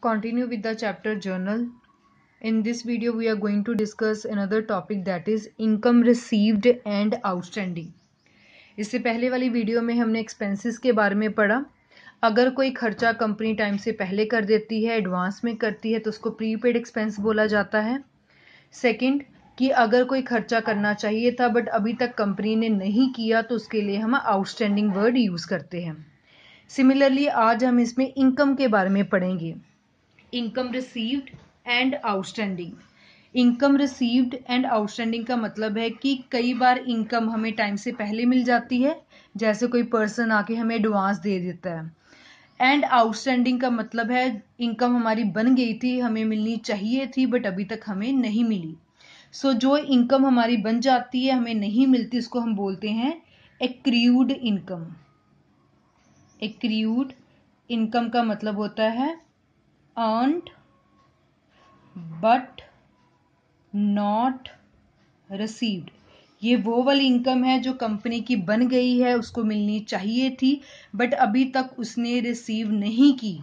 Continue with the chapter journal. In this video we are going to discuss another topic, that is income received and outstanding. इससे पहले वाली video में हमने expenses के बारे में पढ़ा। अगर कोई खर्चा कंपनी टाइम से पहले कर देती है, एडवांस में करती है, तो उसको प्रीपेड एक्सपेंस बोला जाता है। सेकंड, कि अगर कोई खर्चा करना चाहिए था बट अभी तक कंपनी ने नहीं किया, तो उसके लिए हम आउटस्टैंडिंग वर्ड यूज़ करते हैं। सिमिलरली आज हम इसमें इनकम के बारे में पढ़ेंगे। Income received and outstanding. Income received and outstanding का मतलब है कि कई बार इनकम हमें टाइम से पहले मिल जाती है, जैसे कोई पर्सन आके हमें एडवांस दे देता है। एंड आउटस्टैंडिंग का मतलब है इनकम हमारी बन गई थी, हमें मिलनी चाहिए थी बट अभी तक हमें नहीं मिली। सो जो इनकम हमारी बन जाती है, हमें नहीं मिलती, उसको हम बोलते हैं एक्रीव्ड इनकम। एक्रीव्ड इनकम का मतलब होता है earned but not received। ये वो वाली इनकम है जो कंपनी की बन गई है, उसको मिलनी चाहिए थी बट अभी तक उसने रिसीव नहीं की।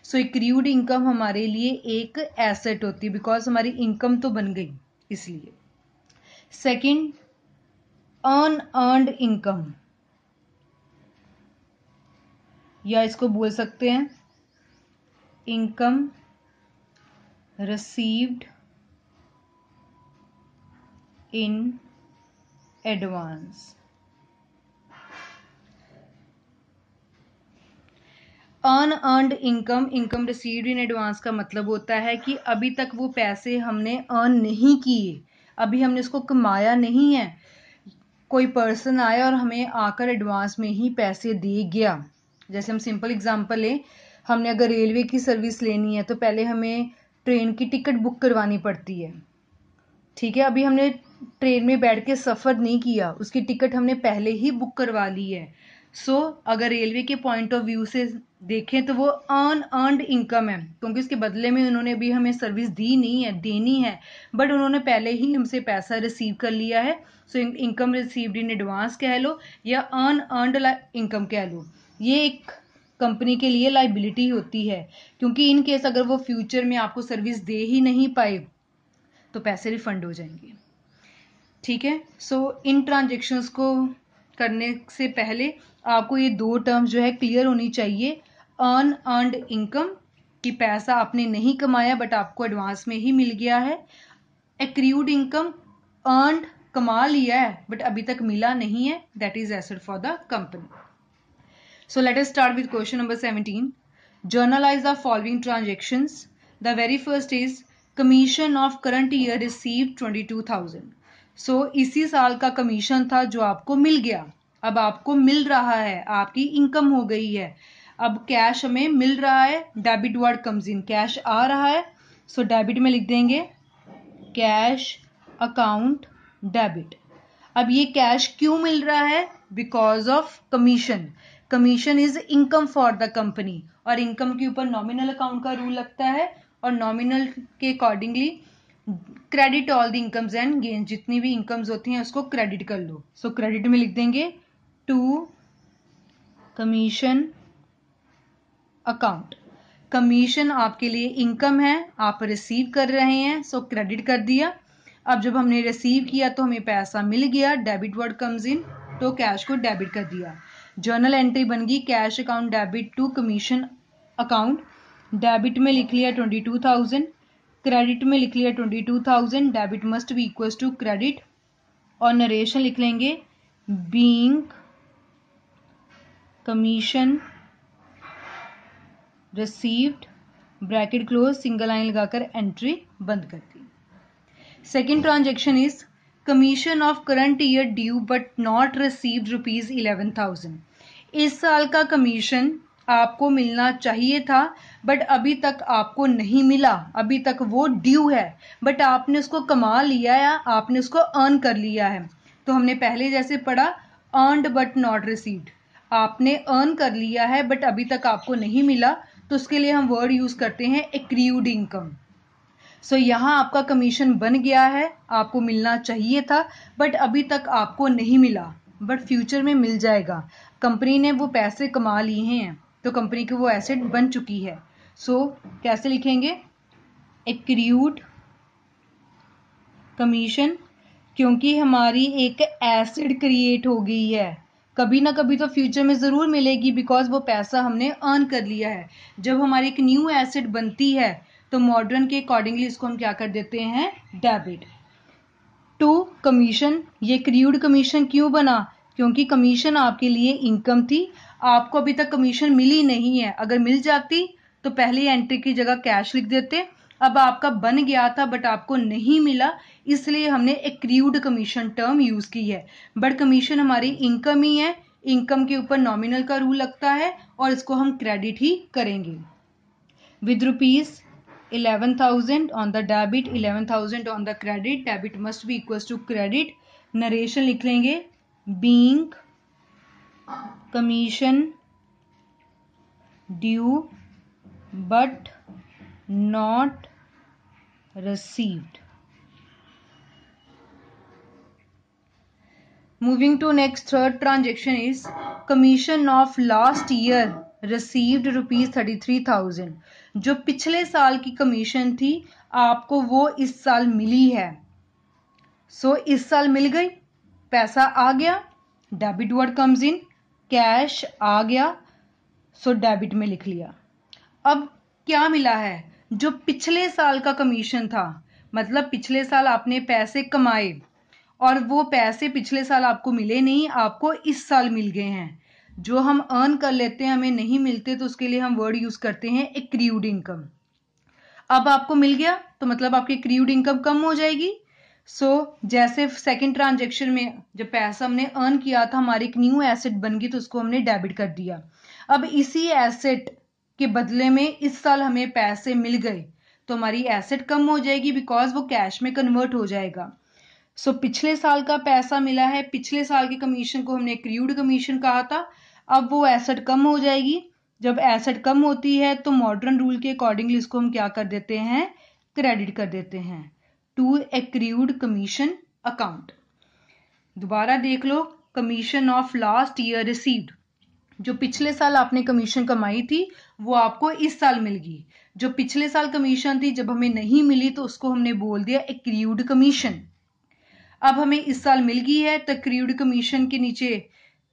सो एक्रीव्ड इनकम हमारे लिए एक एसेट होती है, बिकॉज हमारी इनकम तो बन गई इसलिए। सेकंड, अनअर्न्ड इनकम, या इसको बोल सकते हैं income received in advance। Unearned income, income received in advance का मतलब होता है कि अभी तक वो पैसे हमने अर्न नहीं किए, अभी हमने उसको कमाया नहीं है। कोई पर्सन आया और हमें आकर एडवांस में ही पैसे दे गया। जैसे हम सिंपल एग्जांपल लें, हमने अगर रेलवे की सर्विस लेनी है तो पहले हमें ट्रेन की टिकट बुक करवानी पड़ती है, ठीक है। अभी हमने ट्रेन में बैठ के सफ़र नहीं किया, उसकी टिकट हमने पहले ही बुक करवा ली है। सो अगर रेलवे के पॉइंट ऑफ व्यू से देखें तो वो अनअर्न्ड इनकम है, क्योंकि उसके बदले में उन्होंने भी हमें सर्विस दी नहीं है, देनी है, बट उन्होंने पहले ही हमसे पैसा रिसीव कर लिया है। So income received in advance कह लो या अनअर्न्ड इनकम कह लो। ये एक कंपनी के लिए लाइबिलिटी होती है, क्योंकि इन केस अगर वो फ्यूचर में आपको सर्विस दे ही नहीं पाए तो पैसे रिफंड हो जाएंगे, ठीक है। सो इन ट्रांजेक्शन्स को करने से पहले आपको ये दो टर्म्स जो है क्लियर होनी चाहिए। अनअर्न्ड इनकम कि पैसा आपने नहीं कमाया बट आपको एडवांस में ही मिल गया है। एक्रीव्ड इनकम, अर्नड कमा लिया है बट अभी तक मिला नहीं है, that is asset for the company. So let us start with question number 17. Journalize the following transactions. The very first is commission of current year received 22,000. So इसी साल का कमीशन था जो आपको मिल गया, अब आपको मिल रहा है, आपकी इनकम हो गई है, अब कैश हमें मिल रहा है। Debit word comes in, cash आ रहा है, सो डेबिट में लिख देंगे कैश अकाउंट डेबिट। अब ये कैश क्यों मिल रहा है? Because of commission. Commission is income for the company, और इनकम के ऊपर नॉमिनल अकाउंट का रूल लगता है, और नॉमिनल के accordingly credit all the incomes and gains, जितनी भी इनकम्स होती हैं उसको क्रेडिट कर लो। सो क्रेडिट में लिख देंगे टू कमीशन अकाउंट। कमीशन आपके लिए इनकम है, आप रिसीव कर रहे हैं, सो क्रेडिट कर दिया। अब जब हमने रिसीव किया तो हमें पैसा मिल गया, डेबिट वर्ड कम्स इन, तो कैश को डेबिट कर दिया। जर्नल एंट्री बन गई cash account debit to commission account. Debit में लिख लिया 22,000, क्रेडिट में लिख लिया 22,000, debit must be equal to credit, और नरेशन लिख लेंगे being commission received, bracket close, single line लगाकर एंट्री बंद कर दी। Second transaction is commission of current year due but not received ₹11,000। इस साल का कमीशन आपको मिलना चाहिए था बट अभी तक आपको नहीं मिला, अभी तक वो ड्यू है, बट आपने उसको कमा लिया है, आपने उसको अर्न कर लिया है। तो हमने पहले जैसे पढ़ा अर्नड बट नॉट रिसीव्ड, आपने अर्न कर लिया है बट अभी तक आपको नहीं मिला, तो उसके लिए हम वर्ड यूज करते हैं एक्रीव्ड इनकम। सो यहाँ आपका कमीशन बन गया है, आपको मिलना चाहिए था बट अभी तक आपको नहीं मिला, बट फ्यूचर में मिल जाएगा। कंपनी ने वो पैसे कमा लिए हैं तो कंपनी की वो एसेट बन चुकी है। सो कैसे लिखेंगे? एक्रूड कमीशन, क्योंकि हमारी एक एसेट क्रिएट हो गई है, कभी ना कभी तो फ्यूचर में ज़रूर मिलेगी, बिकॉज वो पैसा हमने अर्न कर लिया है। जब हमारी एक न्यू एसेट बनती है तो मॉडर्न के अकॉर्डिंगली इसको हम क्या कर देते हैं? डेबिट। टू कमीशन, ये क्रूड कमीशन क्यों बना? क्योंकि कमीशन आपके लिए इनकम थी, आपको अभी तक कमीशन मिली नहीं है। अगर मिल जाती तो पहली एंट्री की जगह कैश लिख देते। अब आपका बन गया था बट आपको नहीं मिला, इसलिए हमने एक्रूड कमीशन टर्म यूज की है। बट कमीशन हमारी इनकम ही है, इनकम के ऊपर नॉमिनल का रूल लगता है और इसको हम क्रेडिट ही करेंगे। With rupees 11,000 on the debit, 11,000 on the credit, debit must be equals to credit। Narration लिख लेंगे being commission due but not received। Moving to next, third transaction is commission of last year received rupees 33,000। जो पिछले साल की commission थी आपको वो इस साल मिली है। सो इस साल मिल गई, पैसा आ गया, debit word comes in, cash आ गया, सो डेबिट में लिख लिया। अब क्या मिला है? जो पिछले साल का कमीशन था, मतलब पिछले साल आपने पैसे कमाए और वो पैसे पिछले साल आपको मिले नहीं, आपको इस साल मिल गए हैं। जो हम अर्न कर लेते हैं हमें नहीं मिलते, तो उसके लिए हम वर्ड यूज करते हैं एक्रूड इनकम। अब आपको मिल गया तो मतलब आपकी एक्रूड इनकम कम हो जाएगी। जैसे सेकंड ट्रांजेक्शन में जब पैसा हमने अर्न किया था, हमारी एक न्यू एसेट बन गई तो उसको हमने डेबिट कर दिया। अब इसी एसेट के बदले में इस साल हमें पैसे मिल गए तो हमारी एसेट कम हो जाएगी, बिकॉज वो कैश में कन्वर्ट हो जाएगा। पिछले साल का पैसा मिला है, पिछले साल के कमीशन को हमने एक्रूड कमीशन कहा था। अब वो एसेट कम हो जाएगी, जब एसेट कम होती है तो मॉडर्न रूल के अकॉर्डिंगली इसको हम क्या कर देते हैं? क्रेडिट कर देते हैं टू एक्रूड कमीशन अकाउंट। दोबारा देख लो, commission of last year received, जो पिछले साल आपने कमीशन कमाई थी वो आपको इस साल मिल गई। जो पिछले साल कमीशन थी जब हमें नहीं मिली तो उसको हमने बोल दिया एक्रूड कमीशन। अब हमें इस साल मिल गई है तो एक्रूड कमीशन के नीचे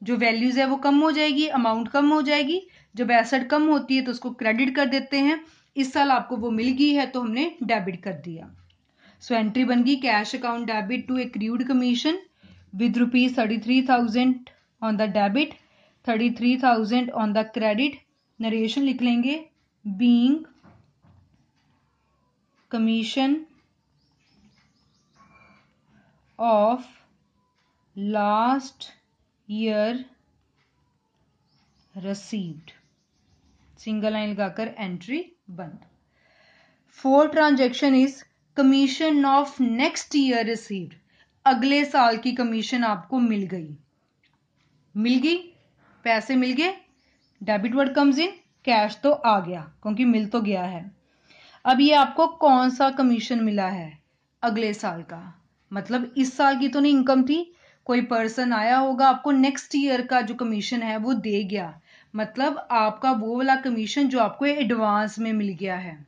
जो वैल्यूज है वो कम हो जाएगी, अमाउंट कम हो जाएगी। जब एसेट कम होती है तो उसको क्रेडिट कर देते हैं। इस साल आपको वो मिल गई है तो हमने डेबिट कर दिया। एंट्री बन गई cash account debit to accrued commission with rupees 33,000 on the debit, 33,000 on the credit. Narration लिख लेंगे being commission of last year received, single line लगाकर एंट्री बंद। Fourth transaction is commission of next year received, अगले साल की commission आपको मिल गई, पैसे मिल गए, debit word comes in, cash तो आ गया क्योंकि मिल तो गया है। अब ये आपको कौन सा कमीशन मिला है? अगले साल का, मतलब इस साल की तो नहीं इनकम थी। कोई पर्सन आया होगा आपको नेक्स्ट ईयर का जो कमीशन है वो दे गया, मतलब आपका वो वाला कमीशन जो आपको एडवांस में मिल गया है।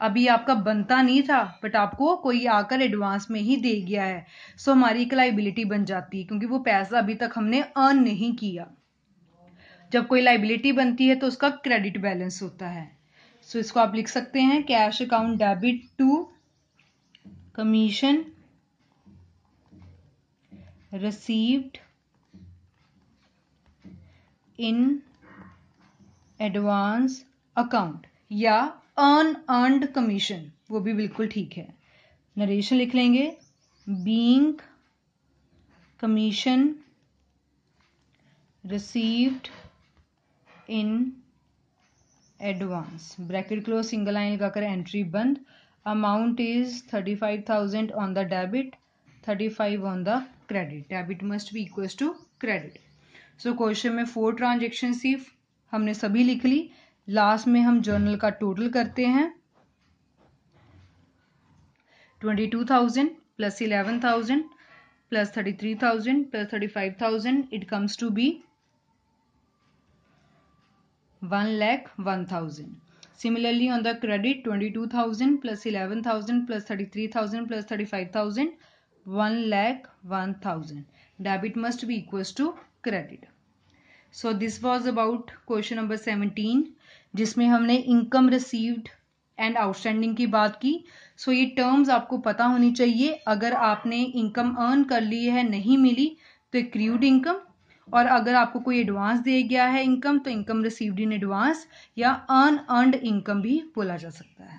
अभी आपका बनता नहीं था बट आपको कोई आकर एडवांस में ही दे गया है। हमारी एक लाइबिलिटी बन जाती है क्योंकि वो पैसा अभी तक हमने अर्न नहीं किया। जब कोई लाइबिलिटी बनती है तो उसका क्रेडिट बैलेंस होता है। इसको आप लिख सकते हैं cash account debit to commission received in advance account या unearned commission, वो भी बिल्कुल ठीक है। नरेशन लिख लेंगे being commission received in advance, bracket close, single line लगाकर एंट्री बंद। Amount is 35,000 on the debit, 35 on the credit, debit must be equal to credit. Question में 4 ट्रांजेक्शन थी, हमने सभी लिख ली। लास्ट में हम जर्नल का टोटल करते हैं, 22,000 plus 11,000 plus 33,000 plus 35,000, it comes to be 1,01,000। Similarly, on the credit, 22,000 plus 11,000 plus 33,000 plus 35,000, 1,01,000. Debit must be equals to credit. So this was about question number 17, जिसमें हमने इनकम रिसीव्ड एंड आउटस्टैंडिंग की बात की. सो ये terms आपको पता होनी चाहिए. अगर आपने इनकम अर्न कर ली है, नहीं मिली, तो एक्रूड इनकम, और अगर आपको कोई एडवांस दिया गया है इनकम, तो इनकम रिसीव्ड इन एडवांस या अर्नड इनकम भी बोला जा सकता है.